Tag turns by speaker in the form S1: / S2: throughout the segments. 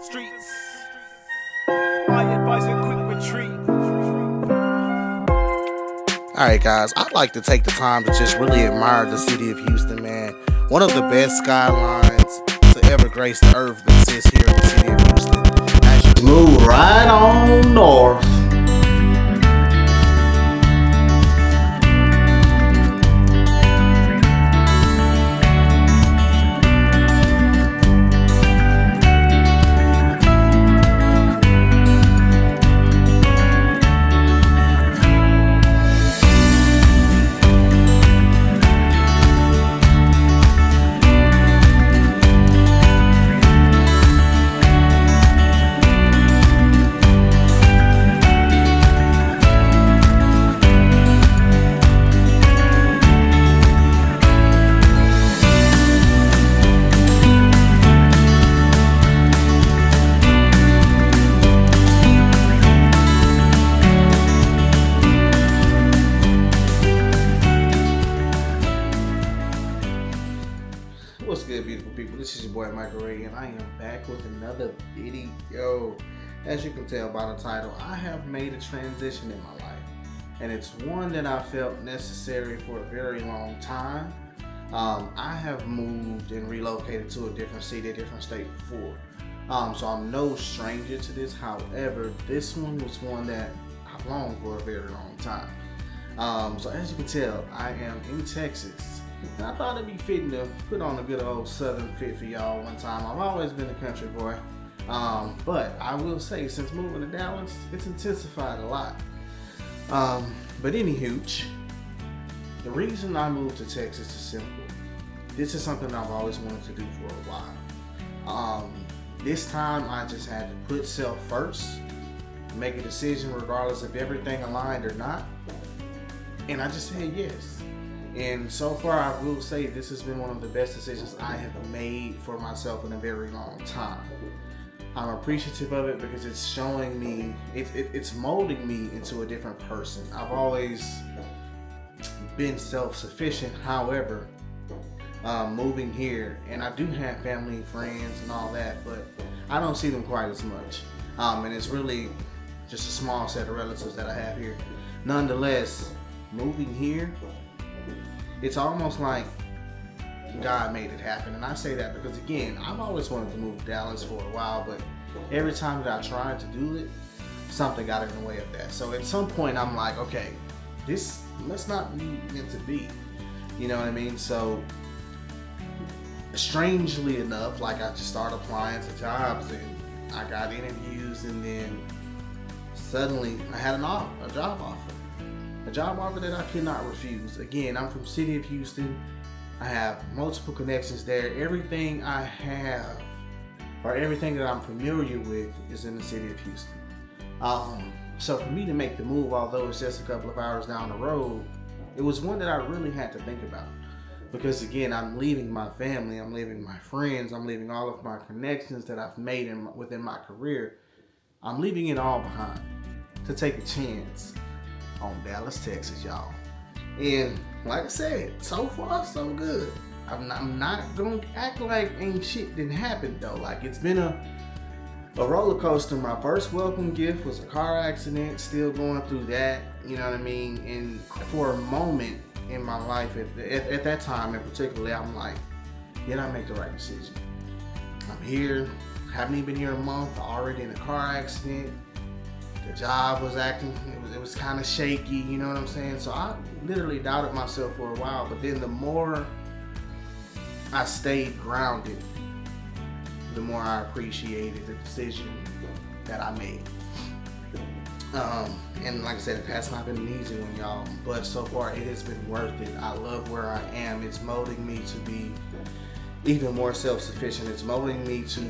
S1: streets. I advise a quick retreat.
S2: Alright guys, I'd like to take the time to just really admire the city of Houston, man. One of the best skylines to ever grace the earth that exists here in the city of Houston. As you
S3: move right on north.
S2: What's good, beautiful people? This is your boy Michael Ray, and I am back with another video. As you can tell by the title, I have made a transition in my life, and it's one that I felt necessary for a very long time. I have moved and relocated to a different city, a different state before, so I'm no stranger to this. However, this one was one that I've longed for a very long time. So as you can tell, I am in Texas. And I thought it'd be fitting to put on a good old southern fit for y'all one time. I've always been a country boy. But I will say, since moving to Dallas, it's intensified a lot. But anywho, the reason I moved to Texas is simple. This is something I've always wanted to do for a while. This time I just had to put self first, make a decision regardless if everything aligned or not. And I just said yes. And so far, I will say this has been one of the best decisions I have made for myself in a very long time. I'm appreciative of it because it's showing me, it's molding me into a different person. I've always been self-sufficient. However, moving here, and I do have family, friends, and all that, but I don't see them quite as much. And it's really just a small set of relatives that I have here. Nonetheless, moving here, it's almost like God made it happen. And I say that because, again, I've always wanted to move to Dallas for a while, but every time that I tried to do it, something got in the way of that. So at some point I'm like, okay, this must not be meant to be. You know what I mean? So strangely enough, like, I just started applying to jobs and I got interviews, and then suddenly I had a job offer. A job offer that I could not refuse. Again, I'm from the city of Houston. I have multiple connections there. Everything I have, or everything that I'm familiar with, is in the city of Houston. So for me to make the move, although it's just a couple of hours down the road, it was one that I really had to think about. Because again, I'm leaving my family, I'm leaving my friends, I'm leaving all of my connections that I've made within my career. I'm leaving it all behind to take a chance on Dallas, Texas, y'all. And like I said, so far so good. I'm not gonna act like ain't shit didn't happen though. Like, it's been a roller coaster. My first welcome gift was a car accident, still going through that, you know what I mean? And for a moment in my life, at that time in particular, I'm like, did I make the right decision? I'm here, haven't even been here a month, already in a car accident. The job was acting, it was kind of shaky, you know what I'm saying? So I literally doubted myself for a while, but then the more I stayed grounded, the more I appreciated the decision that I made. And like I said, it has not been an easy one, y'all, but so far it has been worth it. I love where I am. It's molding me to be even more self-sufficient. It's molding me to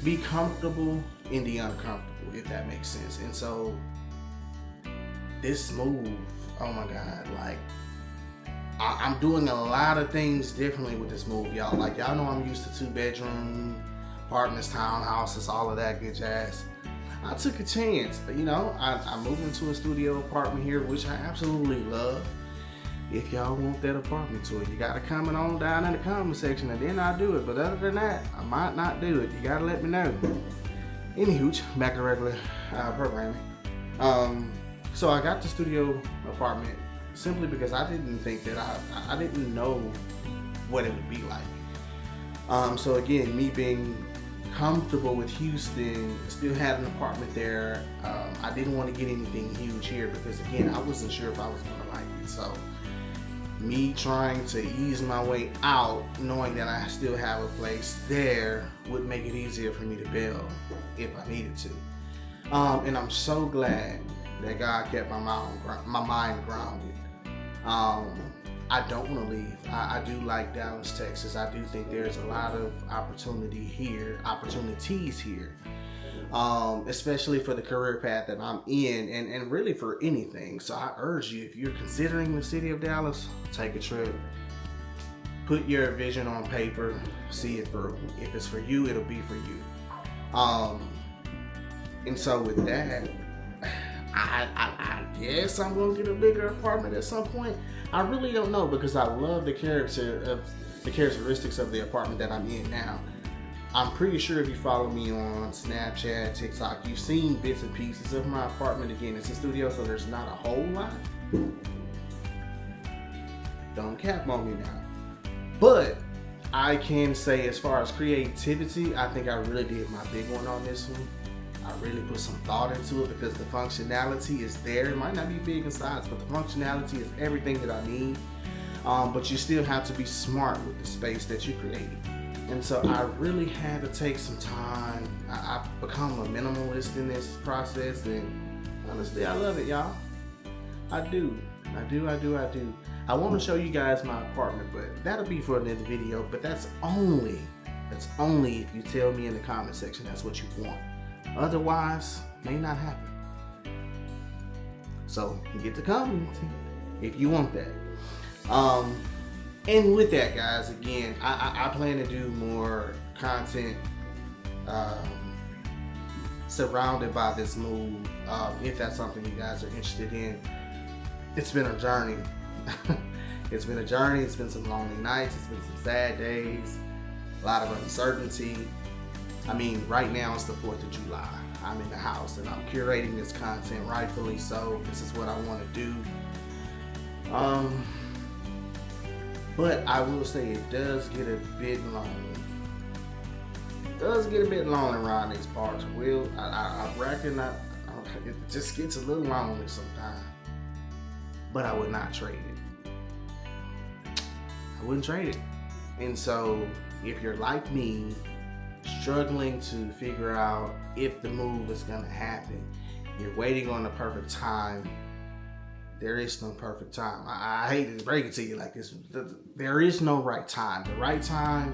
S2: be comfortable in the uncomfortable, if that makes sense. And so this move, oh my God, like, I'm doing a lot of things differently with this move, y'all. Like, y'all know I'm used to 2-bedroom apartments, townhouses, all of that good jazz. I took a chance, you know. I moved into a studio apartment here, which I absolutely love. if y'all want that apartment tour. You gotta comment on down in the comment section and then I'll do it. But other than that, I might not do it. You gotta let me know. Anywho, back to regular programming. So I got the studio apartment simply because I didn't think that I didn't know what it would be like. So again, me being comfortable with Houston, still had an apartment there. I didn't want to get anything huge here because again, I wasn't sure if I was gonna like it. So me trying to ease my way out, knowing that I still have a place there, would make it easier for me to build if I needed to. And I'm so glad that God kept my mind grounded. I don't want to leave. I do like Dallas, Texas. I do think there's a lot of opportunities here, especially for the career path that I'm in, and really for anything. So I urge you, if you're considering the city of Dallas, take a trip. Put your vision on paper. See it through. If it's for you, it'll be for you. And so with that, I guess I'm gonna get a bigger apartment at some point. I really don't know because I love the characteristics of the apartment that I'm in now. I'm pretty sure if you follow me on Snapchat, TikTok, you've seen bits and pieces of my apartment. Again, it's a studio, so there's not a whole lot. Don't cap on me now. But I can say as far as creativity, I think I really did my big one on this one. I really put some thought into it because the functionality is there. It might not be big in size, but the functionality is everything that I need. But you still have to be smart with the space that you create. And so I really had to take some time. I've become a minimalist in this process, and honestly, I love it, y'all. I do. I want to show you guys my apartment, but that'll be for another video. But that's only if you tell me in the comment section that's what you want. Otherwise, may not happen. So get to comment if you want that. And with that, guys, again, I plan to do more content surrounded by this move. If that's something you guys are interested in. It's been a journey. It's been a journey. It's been some lonely nights. It's been some sad days. A lot of uncertainty. I mean, right now it's the 4th of July. I'm in the house and I'm curating this content, rightfully so. This is what I want to do. But I will say it does get a bit lonely. It does get a bit lonely around these parts. I reckon it just gets a little lonely sometimes. But I would not trade it. I wouldn't trade it. And so if you're like me, struggling to figure out if the move is gonna happen, you're waiting on the perfect time, there is no perfect time. I hate to break it to you like this. There is no right time. The right time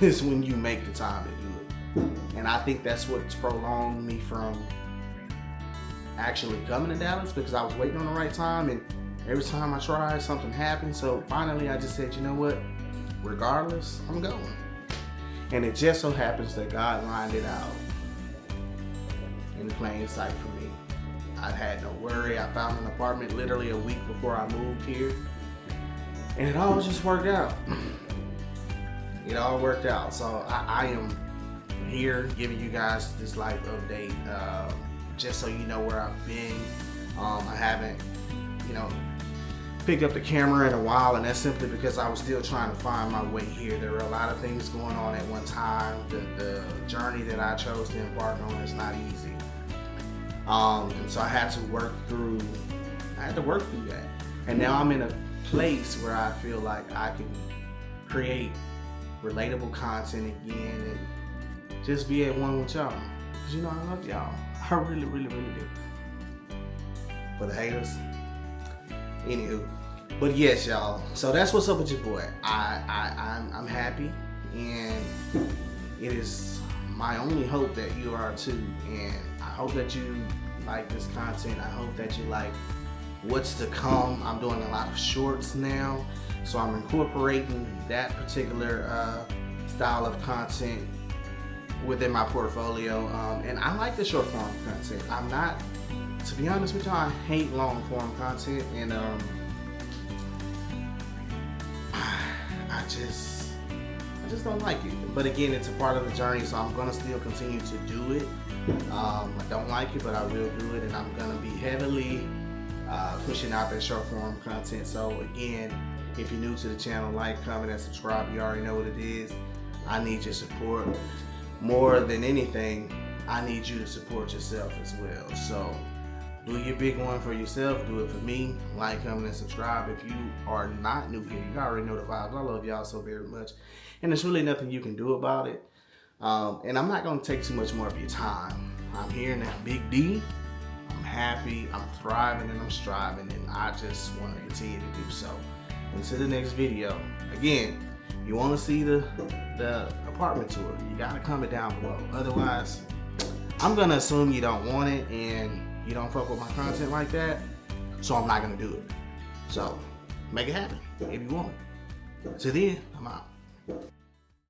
S2: is when you make the time to do it. And I think that's what's prolonged me from actually coming to Dallas, because I was waiting on the right time, and every time I tried, something happened. So finally I just said, you know what? Regardless, I'm going. And it just so happens that God lined it out in plain sight for me. I had no worry. I found an apartment literally a week before I moved here. And it all just worked out. It all worked out. So I am here giving you guys this life update, just so you know where I've been. I haven't, picked up the camera in a while, and that's simply because I was still trying to find my way here. There were a lot of things going on at one time. The journey that I chose to embark on is not easy. And so I had to work through that. And now I'm in a place where I feel like I can create relatable content again and just be at one with y'all. Because I love y'all. I really, really, really do. For the haters. Anywho. But yes, y'all. So that's what's up with your boy. I'm happy, and it is my only hope that you are too. And I hope that you like this content. I hope that you like what's to come. I'm doing a lot of shorts now, so I'm incorporating that particular style of content within my portfolio. And I like the short form content. I'm not, to be honest with y'all, I hate long form content, and just don't like it. But again, it's a part of the journey, so I'm gonna still continue to do it. I don't like it, but I will do it, and I'm gonna be heavily pushing out that short form content. So again, if you're new to the channel, like, comment, and subscribe. You already know what it is. I need your support. More than anything, I need you to support yourself as well. So do your big one for yourself. Do it for me. Like, comment, and subscribe. If you are not new here, you already know the vibes. I love y'all so very much. And there's really nothing you can do about it. And I'm not going to take too much more of your time. I'm here in that big D. I'm happy, I'm thriving, and I'm striving. And I just want to continue to do so. Until the next video. Again, you want to see the apartment tour, you got to comment down below. Otherwise, I'm going to assume you don't want it and you don't fuck with my content like that. So I'm not going to do it. So make it happen if you want it. Till then, I'm out.